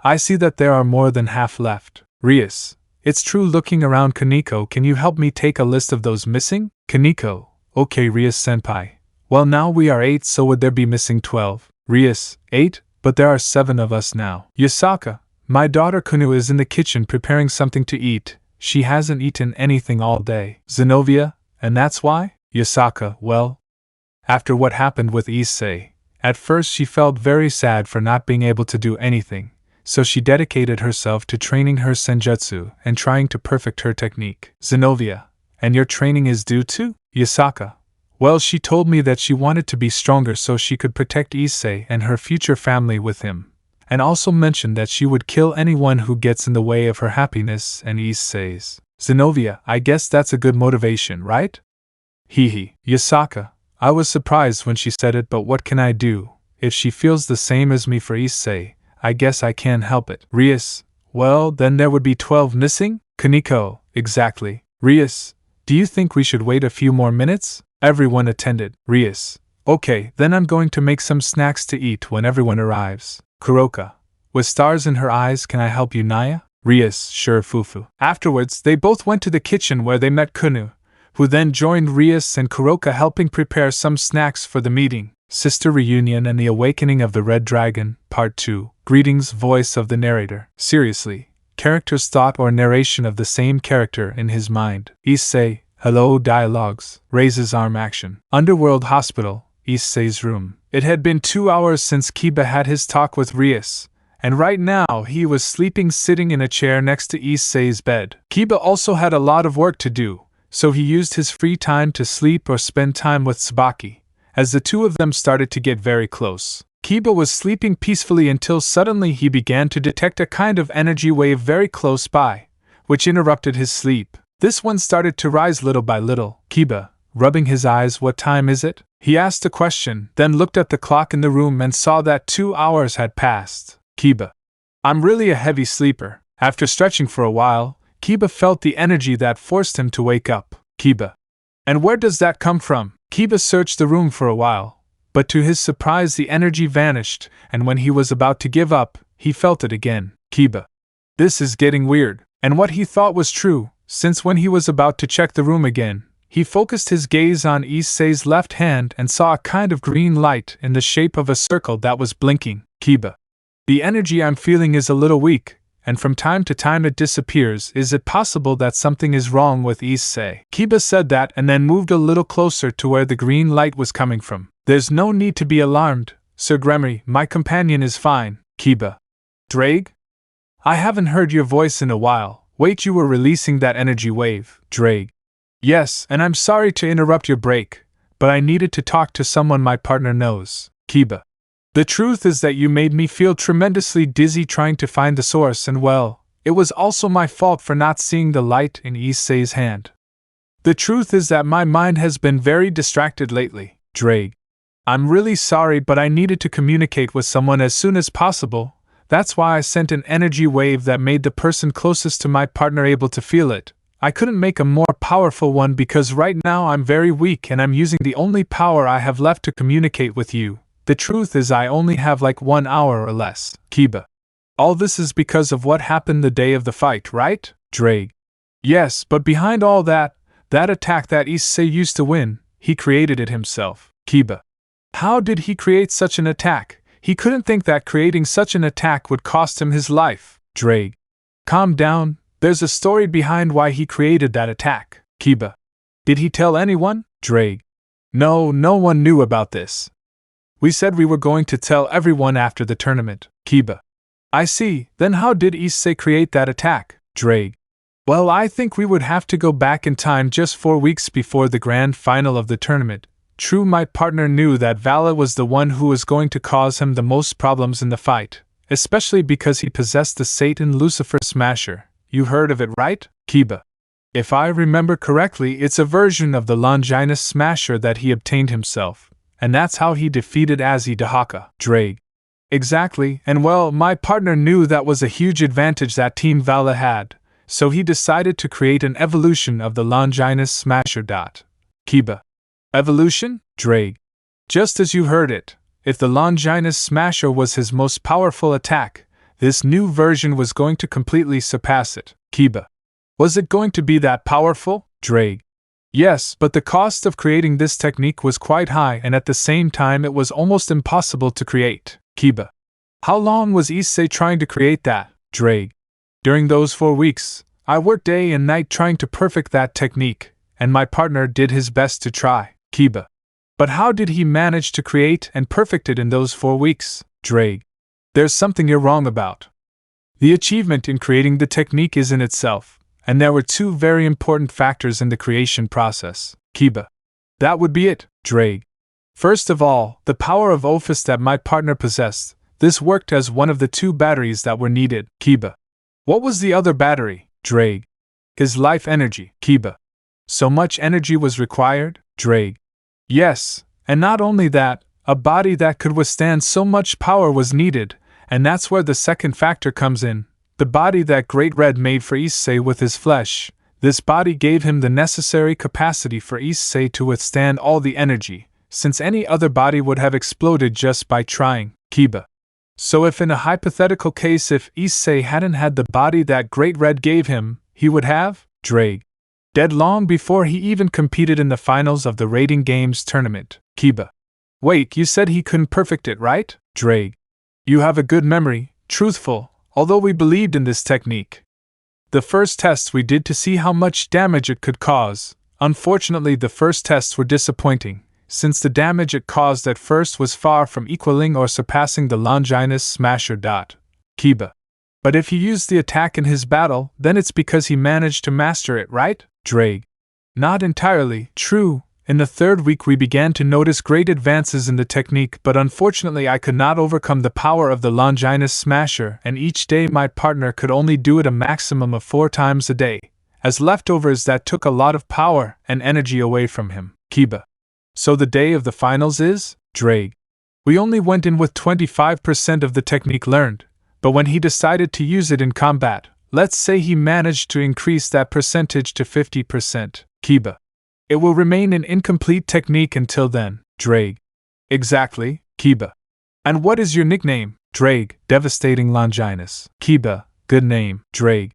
I see that there are more than half left. Rius, it's true. Looking around. Kaneko, can you help me take a list of those missing? Kaneko, okay Rius-senpai. Well, now we are 8, so would there be missing 12? Rius, 8? But there are 7 of us now. Yasaka, my daughter Kuoh is in the kitchen preparing something to eat. She hasn't eaten anything all day. Zenobia, and that's why? Yasaka, well, after what happened with Issei, at first she felt very sad for not being able to do anything, so she dedicated herself to training her senjutsu and trying to perfect her technique. Zenobia, and your training is due to? Yasaka, Well, she told me that she wanted to be stronger so she could protect Issei and her future family with him, and also mentioned that she would kill anyone who gets in the way of her happiness and Issei's. Zenobia, I guess that's a good motivation, right? Hehe. Yasaka, I was surprised when she said it, but what can I do? If she feels the same as me for Issei, I guess I can't help it. Rius, well, then there would be 12 missing? Kaneko, exactly. Rius, do you think we should wait a few more minutes? Everyone attended. Rius, okay, then I'm going to make some snacks to eat when everyone arrives. Kuroka, with stars in her eyes, can I help you, Naya? Rius, sure, Fufu. Afterwards, they both went to the kitchen where they met Kuoh, who then joined Rius and Kuroka helping prepare some snacks for the meeting. Sister Reunion and the Awakening of the Red Dragon, Part 2. Greetings, voice of the narrator. Seriously, character's thought or narration of the same character in his mind. Issei, hello, dialogues. Raises arm action. Underworld Hospital, Issei's room. It had been 2 hours since Kiba had his talk with Rius, and right now he was sleeping sitting in a chair next to Issei's bed. Kiba also had a lot of work to do, so he used his free time to sleep or spend time with Tsubaki. As the two of them started to get very close, Kiba was sleeping peacefully until suddenly he began to detect a kind of energy wave very close by, which interrupted his sleep. This one started to rise little by little. Kiba, rubbing his eyes, what time is it? He asked a question, then looked at the clock in the room and saw that 2 hours had passed. Kiba, I'm really a heavy sleeper. After stretching for a while, Kiba felt the energy that forced him to wake up. Kiba, and where does that come from? Kiba searched the room for a while, but to his surprise the energy vanished, and when he was about to give up, he felt it again. Kiba, this is getting weird. And what he thought was true, since when he was about to check the room again, he focused his gaze on Issei's left hand and saw a kind of green light in the shape of a circle that was blinking. Kiba, the energy I'm feeling is a little weak, and from time to time it disappears. Is it possible that something is wrong with Issei? Kiba said that and then moved a little closer to where the green light was coming from. There's no need to be alarmed, Sir Gremory, my companion is fine. Kiba, Ddraig? I haven't heard your voice in a while. Wait, you were releasing that energy wave, Ddraig. Yes, and I'm sorry to interrupt your break, but I needed to talk to someone my partner knows. Kiba, the truth is that you made me feel tremendously dizzy trying to find the source, and well, it was also my fault for not seeing the light in Issei's hand. The truth is that my mind has been very distracted lately, Ddraig. I'm really sorry, but I needed to communicate with someone as soon as possible. That's why I sent an energy wave that made the person closest to my partner able to feel it. I couldn't make a more powerful one because right now I'm very weak and I'm using the only power I have left to communicate with you. The truth is I only have like 1 hour or less. Kiba, all this is because of what happened the day of the fight, right? Ddraig, yes, but behind all that attack that Issei used to win, he created it himself. Kiba, how did he create such an attack? He couldn't think that creating such an attack would cost him his life. Ddraig, calm down, there's a story behind why he created that attack. Kiba, did he tell anyone? Ddraig, no one knew about this. We said we were going to tell everyone after the tournament. Kiba, I see, then how did Issei create that attack? Ddraig, well, I think we would have to go back in time just 4 weeks before the grand final of the tournament. True, my partner knew that Vala was the one who was going to cause him the most problems in the fight, especially because he possessed the Satan Lucifer Smasher. You heard of it, right? Kiba, if I remember correctly, it's a version of the Longinus Smasher that he obtained himself, and that's how he defeated Dahaka. Ddraig, exactly, and well, my partner knew that was a huge advantage that Team Vala had, so he decided to create an evolution of the Longinus Smasher. Kiba, evolution? Ddraig, just as you heard it. If the Longinus Smasher was his most powerful attack, this new version was going to completely surpass it. Kiba, was it going to be that powerful? Ddraig, yes, but the cost of creating this technique was quite high and at the same time it was almost impossible to create. Kiba, how long was Issei trying to create that? Ddraig, during those 4 weeks, I worked day and night trying to perfect that technique, and my partner did his best to try. Kiba, but how did he manage to create and perfect it in those 4 weeks? Ddraig, there's something you're wrong about. The achievement in creating the technique is in itself, and there were 2 very important factors in the creation process. Kiba, That would be it, Ddraig. First of all, the power of Ophis that my partner possessed. This worked as one of the 2 batteries that were needed, Kiba. What was the other battery, Ddraig? His life energy, Kiba. So much energy was required, Ddraig? Yes, and not only that, a body that could withstand so much power was needed, and that's where the second factor comes in. The body that Great Red made for Issei with his flesh. This body gave him the necessary capacity for Issei to withstand all the energy, since any other body would have exploded just by trying, Kiba. So if in a hypothetical case if Issei hadn't had the body that Great Red gave him, he would have, Ddraig, dead long before he even competed in the finals of the Rating Games tournament, Kiba. Wait, you said he couldn't perfect it, right, Ddraig? You have a good memory, truthful, although we believed in this technique. The first tests we did to see how much damage it could cause. Unfortunately, the first tests were disappointing, since the damage it caused at first was far from equaling or surpassing the Longinus Smasher. Kiba. But if he used the attack in his battle, then it's because he managed to master it, right, Ddraig? Not entirely true. In the 3rd week we began to notice great advances in the technique, but unfortunately I could not overcome the power of the Longinus Smasher, and each day my partner could only do it a maximum of 4 times a day, as leftovers that took a lot of power and energy away from him, Kiba. So the day of the finals is, Ddraig. We only went in with 25% of the technique learned, but when he decided to use it in combat, let's say he managed to increase that percentage to 50%, Kiba. It will remain an incomplete technique until then, Ddraig. Exactly, Kiba. And what is your nickname, Ddraig? Devastating Longinus. Kiba, good name, Ddraig.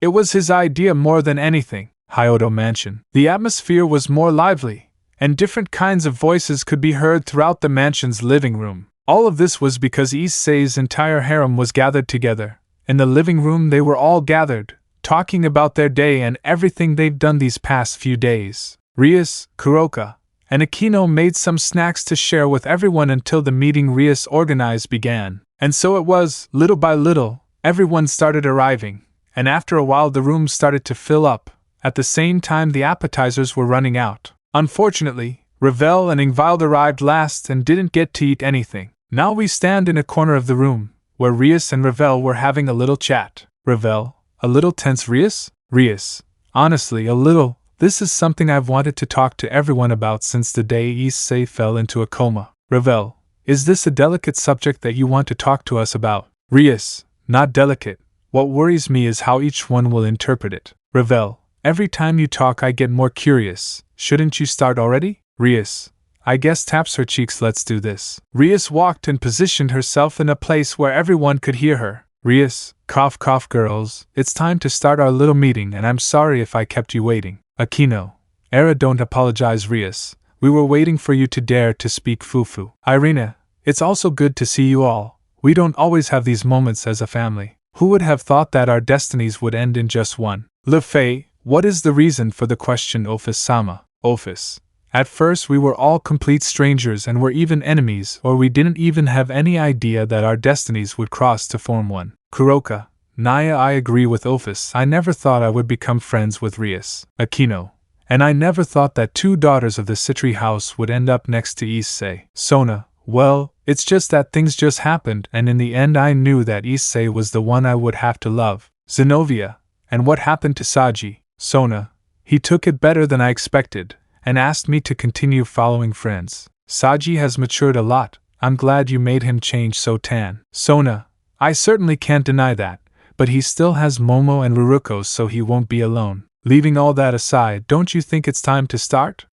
It was his idea more than anything, Hyoudou mansion. The atmosphere was more lively, and different kinds of voices could be heard throughout the mansion's living room. All of this was because Issei's entire harem was gathered together. In the living room they were all gathered, talking about their day and everything they've done these past few days. Rius, Kuoh, and Akino made some snacks to share with everyone until the meeting Rius organized began. And so it was, little by little, everyone started arriving, and after a while the room started to fill up. At the same time the appetizers were running out. Unfortunately, Ravel and Ingvild arrived last and didn't get to eat anything. Now we stand in a corner of the room, where Rius and Ravel were having a little chat. Ravel, a little tense. Rius, honestly, a little. This is something I've wanted to talk to everyone about since the day Issei fell into a coma. Ravel, is this a delicate subject that you want to talk to us about? Rius, not delicate. What worries me is how each one will interpret it. Ravel, every time you talk I get more curious. Shouldn't you start already? Rius, I guess taps her cheeks. Let's do this. Rius walked and positioned herself in a place where everyone could hear her. Rius, cough cough girls, it's time to start our little meeting and I'm sorry if I kept you waiting. Akino, Era, don't apologize. Rius, we were waiting for you to dare to speak fufu. Irina, it's also good to see you all. We don't always have these moments as a family. Who would have thought that our destinies would end in just one? Le Fei, what is the reason for the question? Ophis-sama. Ophis, at first we were all complete strangers and were even enemies, or we didn't even have any idea that our destinies would cross to form one. Kuroka, Naya, I agree with Ophis. I never thought I would become friends with Rius. Akino, and I never thought that 2 daughters of the Citri house would end up next to Issei. Sona, well, it's just that things just happened and in the end I knew that Issei was the one I would have to love. Zenobia, and what happened to Saji? Sona, he took it better than I expected, and asked me to continue following friends. Saji has matured a lot. I'm glad you made him change so tan. Sona, I certainly can't deny that. But he still has Momo and Ruruko, so he won't be alone. Leaving all that aside, don't you think it's time to start?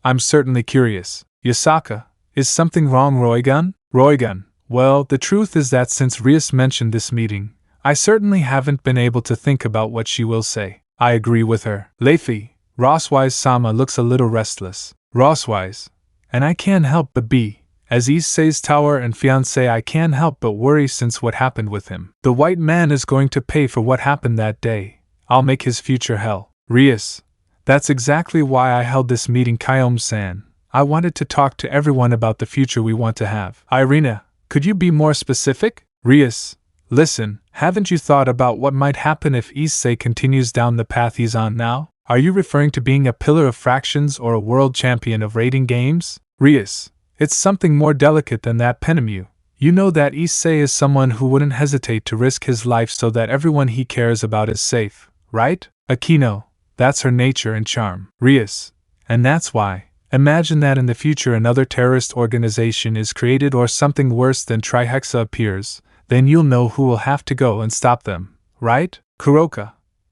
I'm certainly curious. Yasaka, is something wrong? Roigun, well, the truth is that since Rius mentioned this meeting, I certainly haven't been able to think about what she will say. I agree with her. Leifi, Rosswise-sama looks a little restless. Rosswise, and I can't help but be. As Issei's tower and fiancé, I can't help but worry since what happened with him. The white man is going to pay for what happened that day. I'll make his future hell. Rius, that's exactly why I held this meeting. Kyom-san, I wanted to talk to everyone about the future we want to have. Irina, could you be more specific? Rius, listen, haven't you thought about what might happen if Issei continues down the path he's on now? Are you referring to being a pillar of fractions or a world champion of raiding games? Rius, it's something more delicate than that, Penemu. You know that Issei is someone who wouldn't hesitate to risk his life so that everyone he cares about is safe, right? Aquino, that's her nature and charm. Rius, and that's why. Imagine that in the future another terrorist organization is created or something worse than Trihexa appears, then you'll know who will have to go and stop them, right? Kuroka.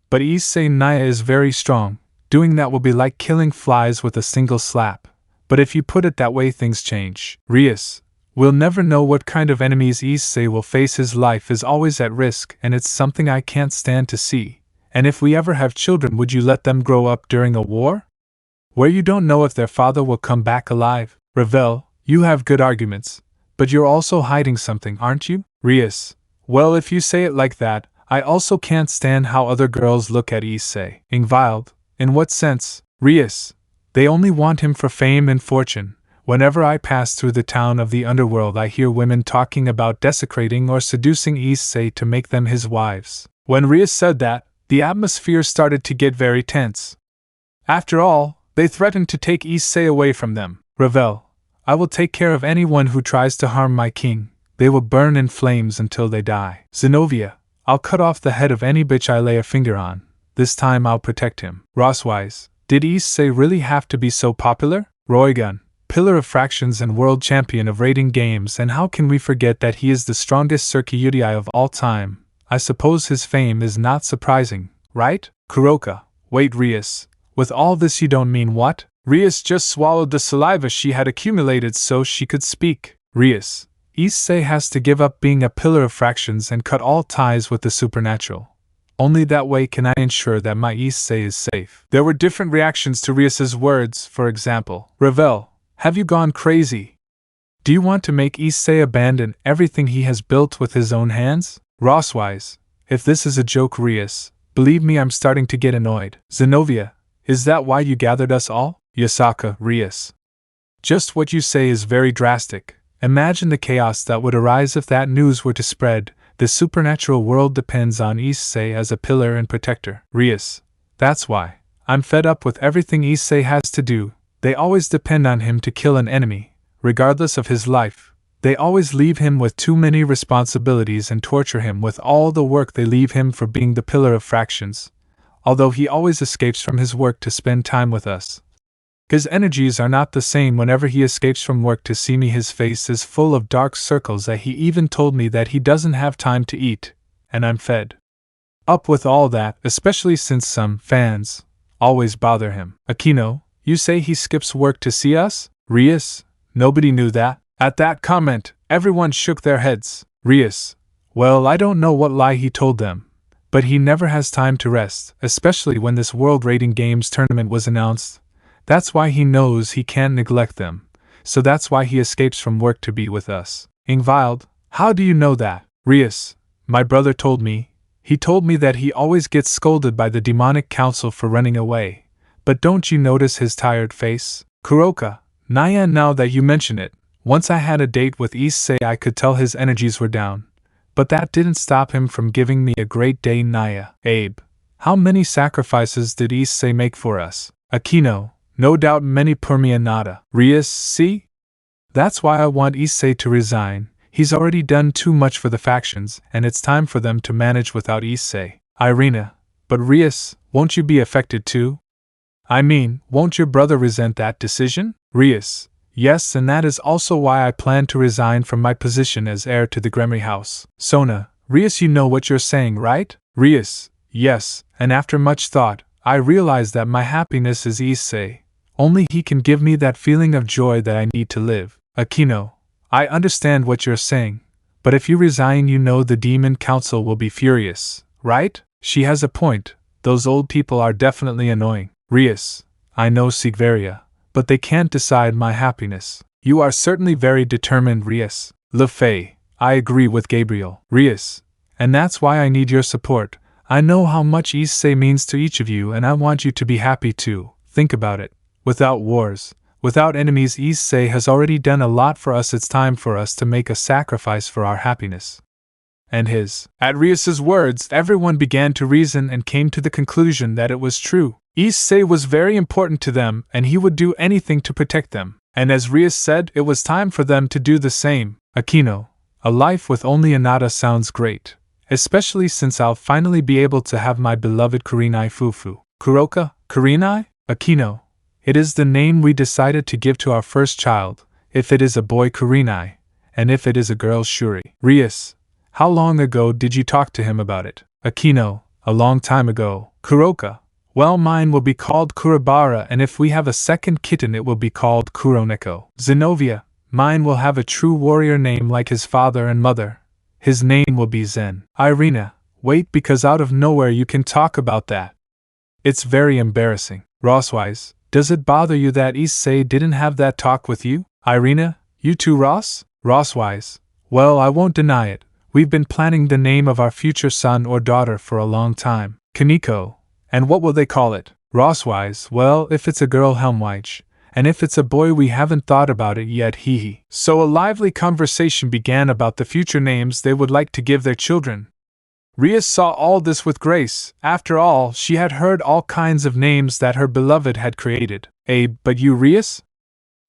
But Issei Naya is very strong. Doing that will be like killing flies with a single slap. But if you put it that way, things change. Rius, we'll never know what kind of enemies Issei will face. His life is always at risk, and it's something I can't stand to see. And if we ever have children, would you let them grow up during a war? Where you don't know if their father will come back alive? Ravel, you have good arguments. But you're also hiding something, aren't you? Rius, well, if you say it like that, I also can't stand how other girls look at Issei. Ingvild, in what sense? Rius, they only want him for fame and fortune. Whenever I pass through the town of the underworld, I hear women talking about desecrating or seducing Issei to make them his wives. When Rius said that, the atmosphere started to get very tense. After all, they threatened to take Issei away from them. Ravel, I will take care of anyone who tries to harm my king. They will burn in flames until they die. Zenobia, I'll cut off the head of any bitch I lay a finger on. This time I'll protect him. Rosswise, did Issei really have to be so popular? Roygun, pillar of fractions and world champion of raiding games, and how can we forget that he is the strongest Sirzechs of all time? I suppose his fame is not surprising, right? Kuroka, wait, Rius, with all this you don't mean what? Rius just swallowed the saliva she had accumulated so she could speak. Rius, Issei has to give up being a pillar of fractions and cut all ties with the supernatural. Only that way can I ensure that my Issei is safe. There were different reactions to Rius's words. For example, Ravel, have you gone crazy? Do you want to make Issei abandon everything he has built with his own hands? Rosswise, if this is a joke, Rius, believe me, I'm starting to get annoyed. Zenobia, is that why you gathered us all? Yasaka, Rius, just what you say is very drastic. Imagine the chaos that would arise if that news were to spread. The supernatural world depends on Issei as a pillar and protector. Rius, that's why. I'm fed up with everything Issei has to do. They always depend on him to kill an enemy, regardless of his life. They always leave him with too many responsibilities and torture him with all the work they leave him for being the pillar of fractions, although he always escapes from his work to spend time with us. His energies are not the same whenever he escapes from work to see me. His face is full of dark circles that he even told me that he doesn't have time to eat, and I'm fed up with all that, especially since some fans always bother him. Aquino, you say he skips work to see us? Rius, nobody knew that. At that comment, everyone shook their heads. Rius, well, I don't know what lie he told them, but he never has time to rest, especially when this World Raiding Games tournament was announced. That's why he knows he can't neglect them, so that's why he escapes from work to be with us. Ingvild, how do you know that? Rius, my brother told me. He told me that he always gets scolded by the demonic council for running away. But don't you notice his tired face? Kuroka, Naya, now that you mention it, once I had a date with Issei, I could tell his energies were down. But that didn't stop him from giving me a great day. Naya, Abe, how many sacrifices did Issei make for us? Aquino, no doubt many. Permia nada. Rius, see? That's why I want Issei to resign. He's already done too much for the factions, and it's time for them to manage without Issei. Irina, but Rius, won't you be affected too? I mean, won't your brother resent that decision? Rius, yes, and that is also why I plan to resign from my position as heir to the Gremory house. Sona, Rius, you know what you're saying, right? Rius, yes, and after much thought, I realize that my happiness is Issei. Only he can give me that feeling of joy that I need to live. Aquino, I understand what you're saying, but if you resign, you know the Demon Council will be furious, right? She has a point. Those old people are definitely annoying. Rius, I know, Sigvaria, but they can't decide my happiness. You are certainly very determined, Rius. Lefay, I agree with Gabriel. Rius, and that's why I need your support. I know how much Issei means to each of you, and I want you to be happy too. Think about it. Without wars, without enemies, Issei has already done a lot for us. It's time for us to make a sacrifice for our happiness. and his. At Rius's words, everyone began to reason and came to the conclusion that it was true. Issei was very important to them and he would do anything to protect them. And as Rius said, it was time for them to do the same. Akino, a life with only Anata sounds great. Especially since I'll finally be able to have my beloved Kurenai Fufu. Kuroka? Kurenai? Akino. It is the name we decided to give to our first child, if it is a boy Kurenai, and if it is a girl Shuri. Rius, how long ago did you talk to him about it? Akino, a long time ago. Kuroka, well, mine will be called Kurabara, and if we have a second kitten it will be called Kuroneko. Zenobia, mine will have a true warrior name like his father and mother. His name will be Zen. Irina, wait, because out of nowhere you can talk about that. It's very embarrassing. Rosswise, does it bother you that Issei didn't have that talk with you? Irina, you too, Ross? Rosswise, well, I won't deny it. We've been planning the name of our future son or daughter for a long time. Kaneko, and what will they call it? Rosswise, well, if it's a girl, Helmweich, and if it's a boy, we haven't thought about it yet, hehe. So a lively conversation began about the future names they would like to give their children. Rius saw all this with grace. After all, she had heard all kinds of names that her beloved had created. But you, Rius?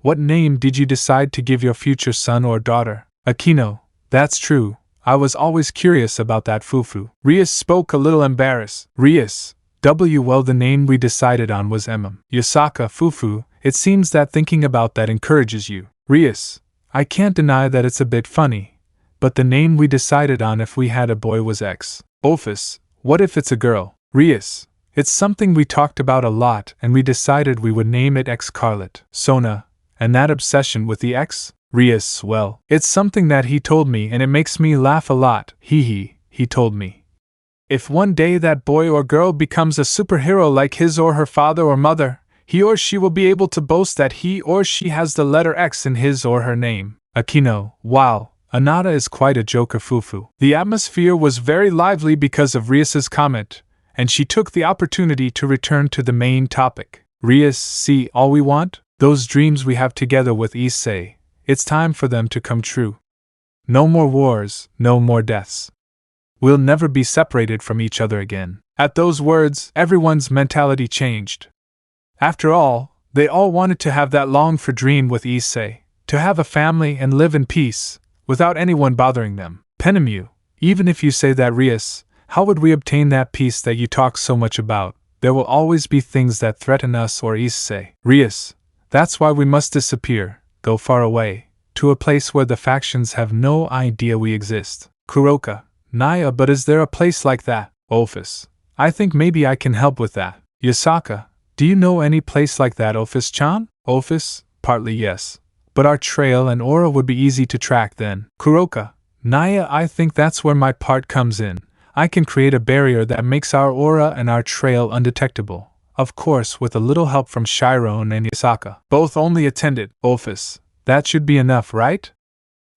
What name did you decide to give your future son or daughter? Akino, that's true. I was always curious about that Fufu. Rius spoke a little embarrassed. Rius, well, the name we decided on was Emem. Yasaka Fufu, it seems that thinking about that encourages you. Rius, I can't deny that it's a bit funny. But the name we decided on if we had a boy was X. Ophis, what if it's a girl? Rius, it's something we talked about a lot and we decided we would name it X Scarlet. Sona, and that obsession with the X? Rius, well, it's something that he told me and it makes me laugh a lot, hehe, he told me. If one day that boy or girl becomes a superhero like his or her father or mother, he or she will be able to boast that he or she has the letter X in his or her name. Akino, wow. Anata is quite a joker Fufu. The atmosphere was very lively because of Rius's comment, and she took the opportunity to return to the main topic. Rius, see all we want? Those dreams we have together with Issei. It's time for them to come true. No more wars, no more deaths. We'll never be separated from each other again. At those words, everyone's mentality changed. After all, they all wanted to have that longed-for dream with Issei, to have a family and live in peace, without anyone bothering them. Penemu, even if you say that, Rius, how would we obtain that peace that you talk so much about? There will always be things that threaten us or Issei. Rius, that's why we must disappear, go far away, to a place where the factions have no idea we exist. Kuroka, Naya, but is there a place like that? Ophis, I think maybe I can help with that. Yasaka, do you know any place like that, Ophis-chan? Ophis, partly yes. But our trail and aura would be easy to track then. Kuroka, Naya, I think that's where my part comes in. I can create a barrier that makes our aura and our trail undetectable. Of course, with a little help from Chiron and Yasaka. Both only attended. Ophis, that should be enough, right?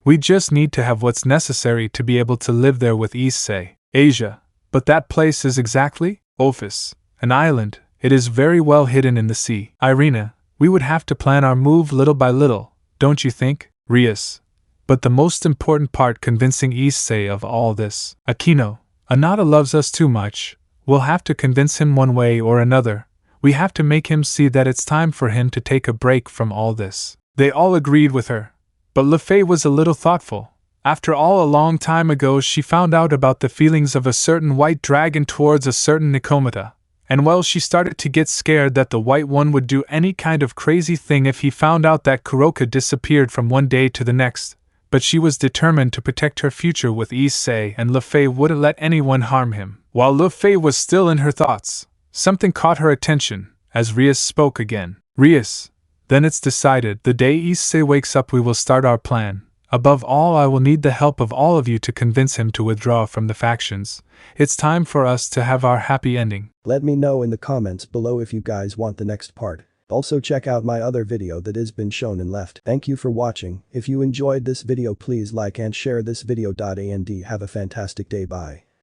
We just need to have what's necessary to be able to live there with Issei. Asia, but that place is exactly? Ophis, an island. It is very well hidden in the sea. Irina, we would have to plan our move little by little. Don't you think? Rius, but the most important part, convincing Issei of all this. Akino, Anata loves us too much. We'll have to convince him one way or another. We have to make him see that it's time for him to take a break from all this. They all agreed with her. But Lefei was a little thoughtful. After all, a long time ago she found out about the feelings of a certain white dragon towards a certain Nikomata. And well, she started to get scared that the White One would do any kind of crazy thing if he found out that Kuroka disappeared from one day to the next, but she was determined to protect her future with Issei, and Lefei wouldn't let anyone harm him. While Lefei was still in her thoughts, something caught her attention, as Rius spoke again. Rius, then it's decided, the day Issei wakes up we will start our plan. Above all, I will need the help of all of you to convince him to withdraw from the factions. It's time for us to have our happy ending. Let me know in the comments below if you guys want the next part. Also check out my other video that has been shown and left. Thank you for watching. If you enjoyed this video, please like and share this video. And have a fantastic day. Bye.